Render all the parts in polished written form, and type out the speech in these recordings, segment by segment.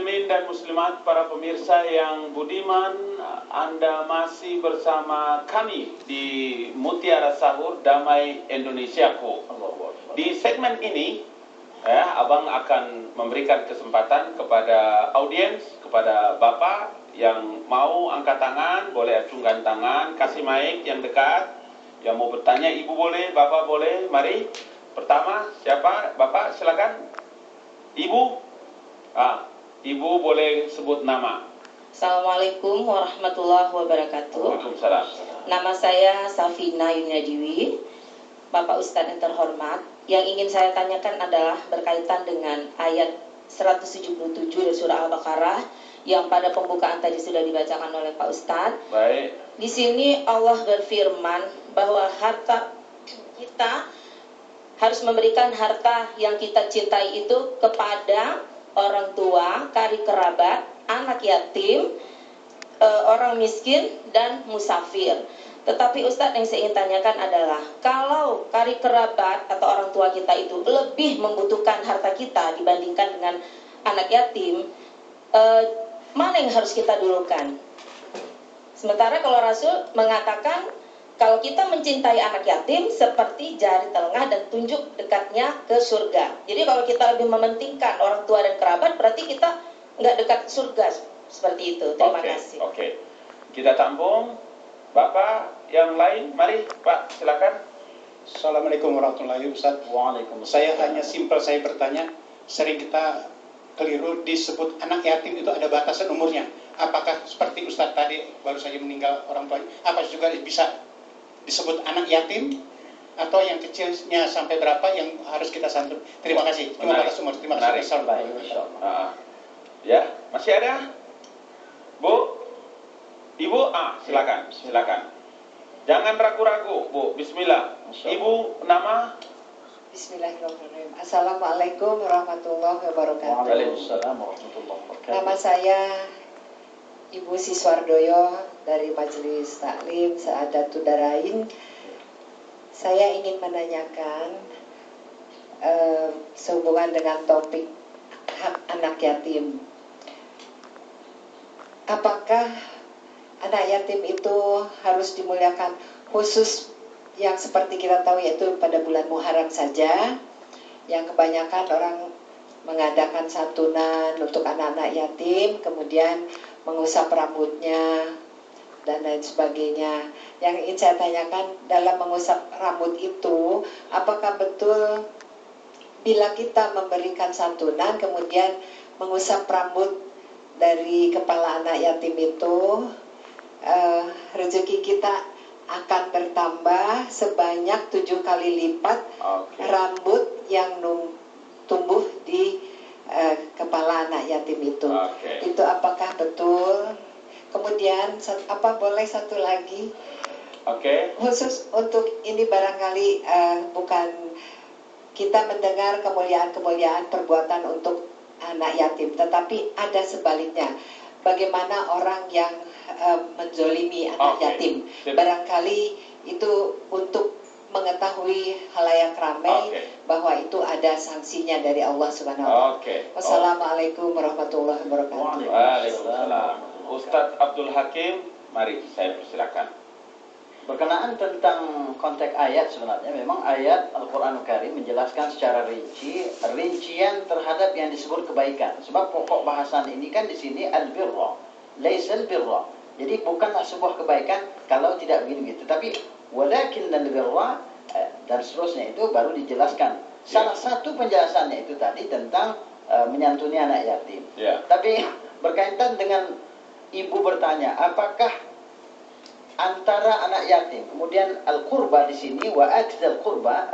Muslimin dan muslimat, para pemirsa yang budiman, Anda masih bersama kami di Mutiara Sahur Damai Indonesiaku. Di segmen ini, Abang akan memberikan kesempatan kepada audiens, kepada Bapak yang mau angkat tangan, boleh acungkan tangan, kasih mic yang dekat. Yang mau bertanya, Ibu boleh, Bapak boleh, mari. Pertama, siapa? Bapak, silakan. Ibu? Ibu boleh sebut nama. Assalamualaikum warahmatullahi wabarakatuh. Waalaikumsalam. Nama saya Safina Yuniadiwi. Bapak Ustadz yang terhormat, yang ingin saya tanyakan adalah berkaitan dengan ayat 177 dari surah Al-Baqarah yang pada pembukaan tadi sudah dibacakan oleh Pak Ustadz. Baik. Di sini Allah berfirman bahwa harta kita harus memberikan harta yang kita cintai itu kepada orang tua, karib kerabat, anak yatim, orang miskin, dan musafir. Tetapi Ustadz, yang saya ingin tanyakan adalah, kalau karib kerabat atau orang tua kita itu lebih membutuhkan harta kita dibandingkan dengan anak yatim, mana yang harus kita dulukan? Sementara kalau Rasul mengatakan, kalau kita mencintai anak yatim seperti jari telengah dan tunjuk dekatnya ke surga. Jadi kalau kita lebih mementingkan orang tua dan kerabat, berarti kita nggak dekat surga. Seperti itu. Terima kasih. Oke. Kita tampung. Bapak yang lain, mari Pak, silakan. Assalamualaikum warahmatullahi wabarakatuh. Waalaikumsalam. Saya hanya simpel, saya bertanya, sering kita keliru disebut anak yatim itu ada batasan umurnya. Apakah seperti Ustadz tadi baru saja meninggal orang tuanya, apa juga bisa disebut anak yatim, atau yang kecilnya sampai berapa yang harus kita santun? Terima kasih. Terima kasih umur. Terima kasih. Ya, masih ada? Bu? Ibu? Silakan. Silakan. Jangan ragu-ragu, Bu. Bismillah. Ibu, nama? Bismillahirrahmanirrahim. Assalamualaikum warahmatullahi wabarakatuh. Waalaikumsalam warahmatullahi wabarakatuh. Nama saya Ibu Siswardoyo dari Majelis Taklim Saadatul Darain. Saya ingin menanyakan sehubungan dengan topik hak anak yatim. Apakah anak yatim itu harus dimuliakan khusus yang seperti kita tahu yaitu pada bulan Muharram saja, yang kebanyakan orang mengadakan santunan untuk anak-anak yatim, kemudian mengusap rambutnya dan lain sebagainya. Yang ingin saya tanyakan, dalam mengusap rambut itu, apakah betul bila kita memberikan santunan kemudian mengusap rambut dari kepala anak yatim itu, rezeki kita akan bertambah sebanyak 7 kali lipat rambut yang tumbuh di kepala anak yatim itu. Itu apakah betul? Kemudian boleh satu lagi? Khusus untuk ini barangkali bukan kita mendengar kemuliaan-kemuliaan perbuatan untuk anak yatim, tetapi ada sebaliknya. Bagaimana orang yang menzolimi anak yatim? Barangkali itu untuk mengetahui halayak ramai bahwa itu ada sanksinya dari Allah Subhanahu wa Ta'ala. Wassalamualaikum warahmatullahi wabarakatuh. Waalaikumsalam. Ustadz Abdul Hakim, mari saya persilakan. Berkenaan tentang konteks ayat, sebenarnya memang ayat Al-Quranul Karim menjelaskan secara rincian terhadap yang disebut kebaikan. Sebab pokok bahasan ini kan di sini al-birra, laisal birra. Jadi bukanlah sebuah kebaikan kalau tidak begini-begitu, tapi walakin dan birra dan seterusnya itu baru dijelaskan. Salah satu penjelasannya itu tadi tentang menyantuni anak yatim. Tapi berkaitan dengan ibu bertanya, apakah antara anak yatim, kemudian al-qurba di sini wa adzal qurba,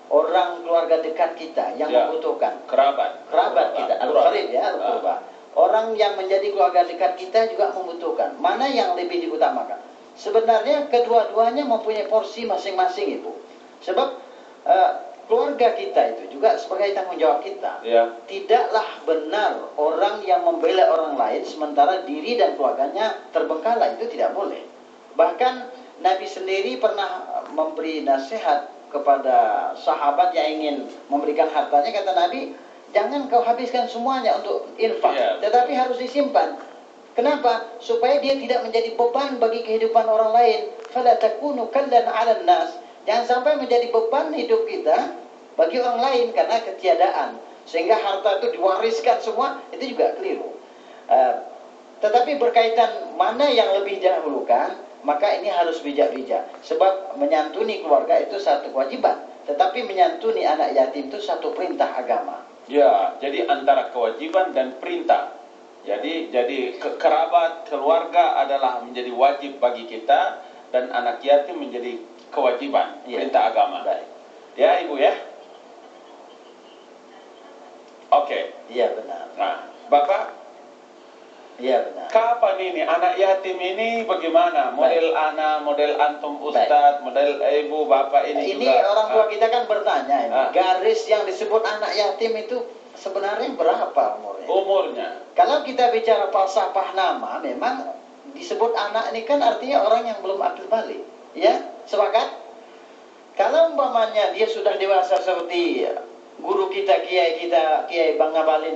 orang keluarga dekat kita yang membutuhkan, kerabat kita, al-qarib ya, al-qurba. Orang yang menjadi keluarga dekat kita juga membutuhkan. Mana yang lebih diutamakan? Sebenarnya kedua-duanya mempunyai porsi masing-masing, Ibu. Sebab keluarga kita itu juga sebagai tanggung jawab kita. Tidaklah benar orang yang membela orang lain sementara diri dan keluarganya terbengkalai, itu tidak boleh. Bahkan Nabi sendiri pernah memberi nasihat kepada sahabat yang ingin memberikan hartanya. Kata Nabi, jangan kau habiskan semuanya untuk infak, Iya. tetapi harus disimpan. Kenapa? Supaya dia tidak menjadi beban bagi kehidupan orang lain. Fala takunu kallan 'alan nas. Jangan sampai menjadi beban hidup kita bagi orang lain karena ketiadaan. Sehingga harta itu diwariskan semua, itu juga keliru. Tetapi berkaitan mana yang lebih didahulukan, maka ini harus bijak-bijak. Sebab menyantuni keluarga itu satu kewajiban. Tetapi menyantuni anak yatim itu satu perintah agama. Ya, jadi antara kewajiban dan perintah. Jadi kerabat, keluarga adalah menjadi wajib bagi kita dan anak yatim menjadi kewajiban, Ya. perintah agama. Baik. Ya, Ibu ya. Oke. Iya benar. Nah, Bapak, Iya benar. kapan ini anak yatim ini bagaimana? Model anak, model antum ustadz, model ibu, bapak ini Ini juga. orang tua kita kan bertanya ini, Ah. garis yang disebut anak yatim itu sebenarnya berapa umurnya? Umurnya. Kalau kita bicara falsafah nama, memang disebut anak ini kan artinya orang yang belum akil balik. Ya, sepakat? Kalau umpamanya dia sudah dewasa seperti guru kita, Kiai Bang Ngabalin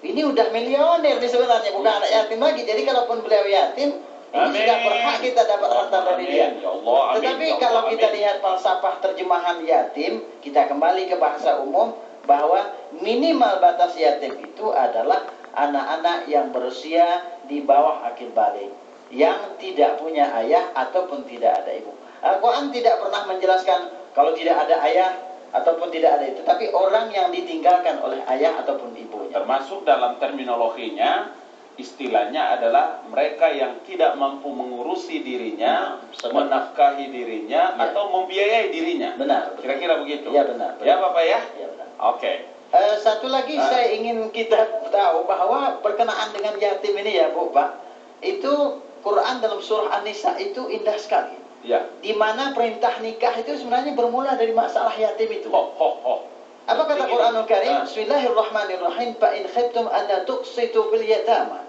ini udah milioner nih sebenarnya, bukan anak yatim lagi. Jadi kalaupun beliau yatim, ini Amin. sudah berhak kita dapat harta dari dia. Amin. Ya Allah, amin. Tetapi Ya kalau Allah, kita amin. lihat falsafah terjemahan yatim, kita kembali ke bahasa umum bahwa minimal batas yatim itu adalah anak-anak yang berusia di bawah akil balik, yang tidak punya ayah ataupun tidak ada ibu. Al-Quran tidak pernah menjelaskan kalau tidak ada ayah ataupun tidak ada itu, tapi orang yang ditinggalkan oleh ayah ataupun ibunya. Termasuk dalam terminologinya, istilahnya adalah mereka yang tidak mampu mengurusi dirinya, menafkahi dirinya, Ya. atau membiayai dirinya. Benar. Kira-kira begitu. Ya benar. Ya Bapak ya? Ya benar. Oke. Satu lagi saya ingin kita tahu bahwa berkenaan dengan yatim ini ya Bu Pak, itu Quran dalam surah An-Nisa itu indah sekali. Ya. Di mana perintah nikah itu sebenarnya bermula dari masalah yatim itu. Apa kata Begini. Quranul Karim? Ah. Bismillahirrahmanirrahim. Fa in khiftum an la tuqsitu bil yatama.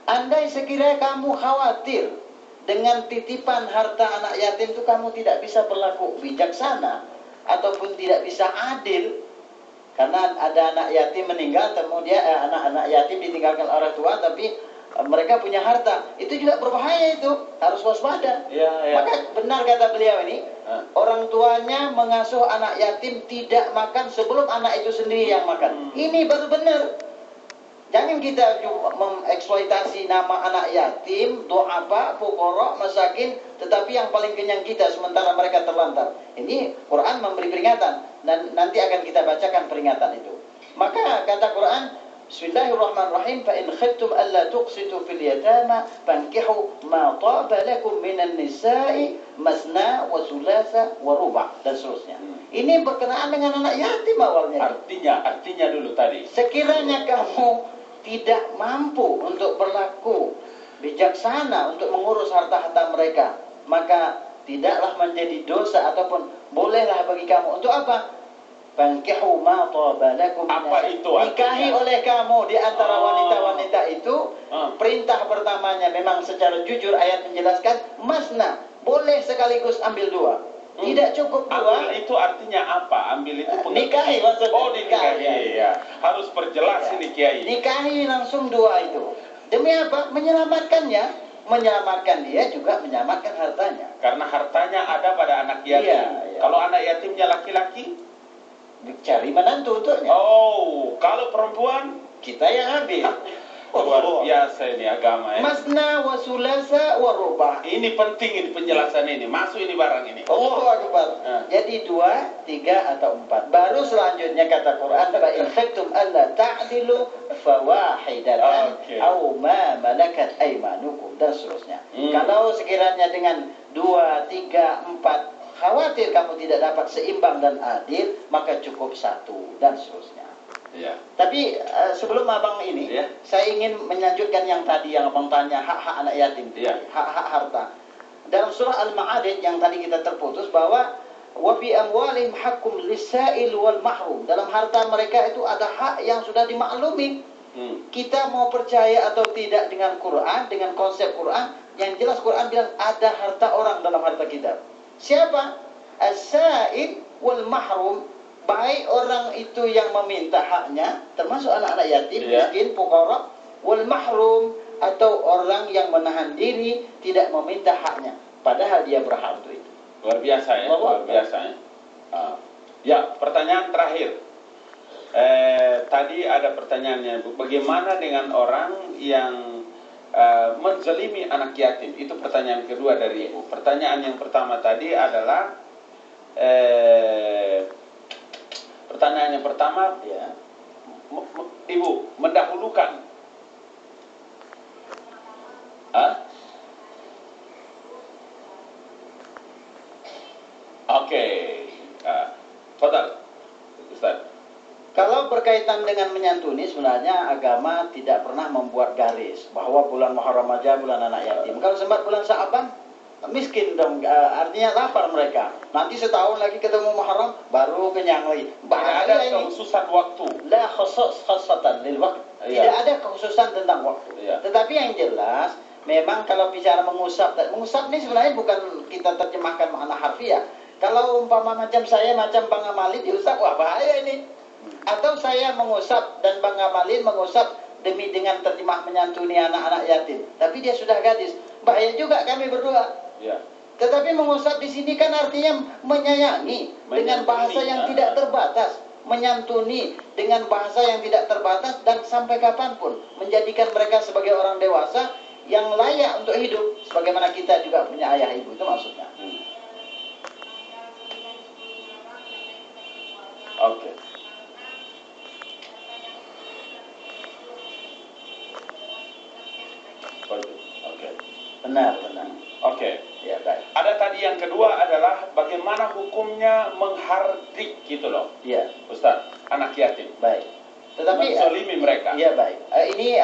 Andai sekiranya kamu khawatir dengan titipan harta anak yatim itu kamu tidak bisa berlaku bijaksana ataupun tidak bisa adil, karena ada anak yatim meninggal, kemudian anak-anak yatim ditinggalkan orang tua, tapi mereka punya harta, itu juga berbahaya, itu harus waspada. Ya, ya. Maka benar kata beliau ini, orang tuanya mengasuh anak yatim tidak makan sebelum anak itu sendiri yang makan. Ini baru benar. Jangan kita mengeksploitasi nama anak yatim, du'afa, fuqara, masakin, tetapi yang paling kenyang kita sementara mereka terlantar. Ini Quran memberi peringatan dan nanti akan kita bacakan peringatan itu. Maka kata Quran, Bismillahirrahmanirrahim, fa in khiftum alla tuqsitu fil yatama fankihu ma taba lakum minan nisa'i masna wa thulatha wa ruba' dan seterusnya. Ini berkenaan dengan anak yatim awalnya. Artinya dulu tadi. Sekiranya kamu tidak mampu untuk berlaku bijaksana untuk mengurus harta-harta mereka, maka tidaklah menjadi dosa ataupun bolehlah bagi kamu untuk apa? Fankihu ma taba lakum. Apa itu nikahi artinya? oleh kamu di antara wanita-wanita itu. Perintah pertamanya memang secara jujur ayat menjelaskan masna, boleh sekaligus ambil dua. Tidak cukup dua. Ambil itu artinya apa? Ambil itu Nikahi maksudnya. Oh, dinikahi. Ya. Harus perjelas ini Kiai. Nikahi langsung dua itu. Demi apa? Menyelamatkannya. Menyelamatkan dia juga menyelamatkan hartanya. Karena hartanya ada pada anak yatim. Iya. Kalau anak yatimnya laki-laki, Cari menantu untuknya. oh, kalau perempuan, Kita yang ambil. luar biasa ini agama ya. Masna wa sulasa wa rubah. Ini penting ini penjelasan ini. Masuk ini barang ini. Allahu Akbar. Jadi 2, 3 atau 4. Baru selanjutnya kata Quran, fa in khiftum alla ta'dilu fawahidatan Oke. aw ma malakat aymanukum dan seterusnya. Kalau sekiranya dengan 2, 3, 4 khawatir kamu tidak dapat seimbang dan adil, maka cukup 1 dan seterusnya. Iya. Tapi sebelum abang ini, Ya. saya ingin melanjutkan yang tadi yang abang tanya, hak-hak anak yatim, Ya. hak-hak harta. Dalam surah Al-Ma'arij yang tadi kita terputus bahwa wa fi amwalihim haqqum lis-sa'il wal mahrum. Dalam harta mereka itu ada hak yang sudah dimaklumi. Kita mau percaya atau tidak dengan Quran, dengan konsep Quran, yang jelas Quran bilang ada harta orang dalam harta kita. Siapa? As-sa'il wal mahrum. baik orang itu yang meminta haknya, termasuk anak-anak yatim, Iya. miskin, fuqara, wal mahrum, atau orang yang menahan diri tidak meminta haknya, padahal dia berhak untuk itu. Luar biasa ya, luar biasa ya. Ya, pertanyaan terakhir. Tadi ada pertanyaannya, Bu. Bagaimana dengan orang yang menzalimi anak yatim? Itu pertanyaan kedua dari Ibu. Pertanyaan yang pertama tadi adalah pertanyaan yang pertama, Ya. Ibu mendahulukan. Hah? Oke. Fadal, Ustaz. Kalau berkaitan dengan menyantuni, sebenarnya agama tidak pernah membuat garis bahwa bulan Muharram aja bulan anak yatim. Kalau sempat bulan Sya'ban, miskin dong, artinya lapar mereka. Nanti setahun lagi ketemu Muharram, baru kenyang lagi. Tidak Bahaya ada ini. kekhususan waktu. La khasatan lil waqt. Iya. Tidak ada kekhususan tentang waktu. Iya. Tetapi yang jelas, memang kalau bicara mengusap ini sebenarnya bukan kita terjemahkan makna harfiah. Kalau umpama macam saya, macam Bang Amalin diusap, wah bahaya ini. Atau saya mengusap dan Bang Amalin mengusap demi dengan terjemah menyantuni anak-anak yatim. Tapi dia sudah gadis, bahaya juga kami berdua. Ya. Tetapi mengusap di sini kan artinya menyayangi dengan bahasa yang tidak terbatas, menyantuni dengan bahasa yang tidak terbatas dan sampai kapanpun menjadikan mereka sebagai orang dewasa yang layak untuk hidup, sebagaimana kita juga punya ayah ibu, itu maksudnya. Oke. Oke. Benar. Oke. Ya, baik. Ada tadi yang kedua adalah bagaimana hukumnya menghardik gitu loh, Iya, Ustaz, anak yatim. baik. Tetapi Menzalimi mereka. iya, baik. Ini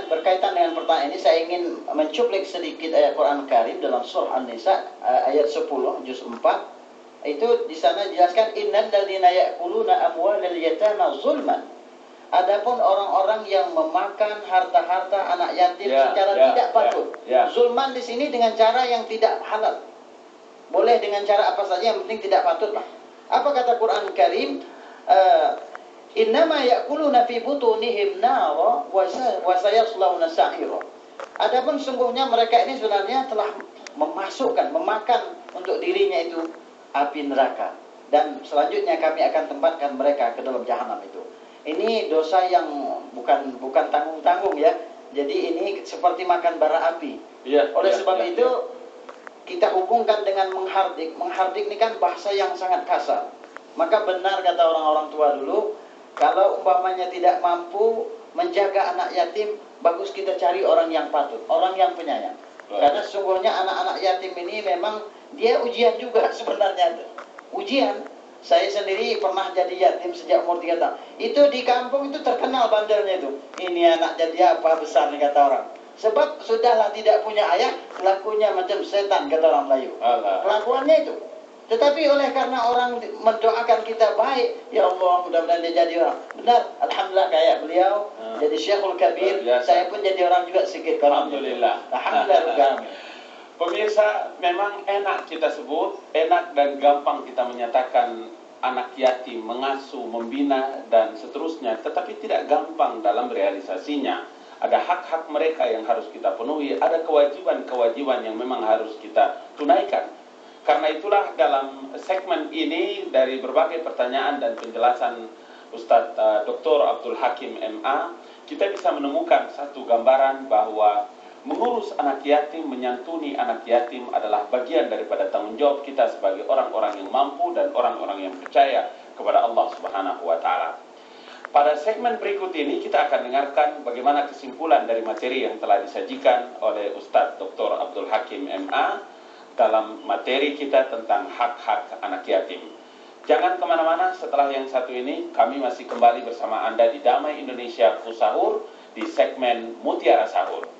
berkaitan dengan pertanyaan ini, saya ingin mencuplik sedikit ayat Quran Karim dalam surah An-Nisa ayat 10 juz 4. Itu di sana dijelaskan innal ladzina ya'kuluna amwalal yatama zulman. Adapun orang-orang yang memakan harta-harta anak yatim secara tidak patut. Zulman di sini dengan cara yang tidak halal. Boleh dengan cara apa saja, yang penting tidak patut lah. Apa kata Quran Karim? Innama ya'kuluna fi butunihim nara wa sayaslawna sa'ira. Adapun sungguhnya mereka ini sebenarnya telah memakan untuk dirinya itu api neraka, dan selanjutnya kami akan tempatkan mereka ke dalam jahanam itu. Ini dosa yang bukan tanggung-tanggung ya. Jadi ini seperti makan bara api. Oleh sebab itu kita hubungkan dengan menghardik. Menghardik ini kan bahasa yang sangat kasar. Maka benar kata orang-orang tua dulu, kalau umpamanya tidak mampu menjaga anak yatim, bagus kita cari orang yang patut, orang yang penyayang. Karena sesungguhnya anak-anak yatim ini memang dia ujian juga sebenarnya. Ujian. Saya sendiri pernah jadi yatim sejak umur 3 tahun. Itu di kampung itu terkenal bandelnya itu. Ini anak jadi apa besar nih kata orang. Sebab sudahlah tidak punya ayah, kelakuannya macam setan kata orang Melayu. Kelakuannya itu. Tetapi oleh karena orang mendoakan kita baik, ya Allah mudah-mudahan dia jadi orang. Benar, alhamdulillah kayak beliau jadi Syekhul Kabir, saya pun jadi orang juga sedikit. Alhamdulillah. Alhamdulillah. Pemirsa, memang enak kita sebut, enak dan gampang kita menyatakan anak yatim, mengasuh, membina, dan seterusnya. Tetapi tidak gampang dalam realisasinya. Ada hak-hak mereka yang harus kita penuhi, ada kewajiban-kewajiban yang memang harus kita tunaikan. Karena itulah dalam segmen ini dari berbagai pertanyaan dan penjelasan Ustadz Dr. Abdul Hakim MA, kita bisa menemukan satu gambaran bahwa mengurus anak yatim, menyantuni anak yatim adalah bagian daripada tanggung jawab kita sebagai orang-orang yang mampu dan orang-orang yang percaya kepada Allah Subhanahu wa Ta'ala. Pada segmen berikut ini kita akan dengarkan bagaimana kesimpulan dari materi yang telah disajikan oleh Ustadz Dr. Abdul Hakim MA dalam materi kita tentang hak-hak anak yatim. Jangan kemana-mana, setelah yang satu ini kami masih kembali bersama Anda di Damai Indonesia Sahur di segmen Mutiara Sahur.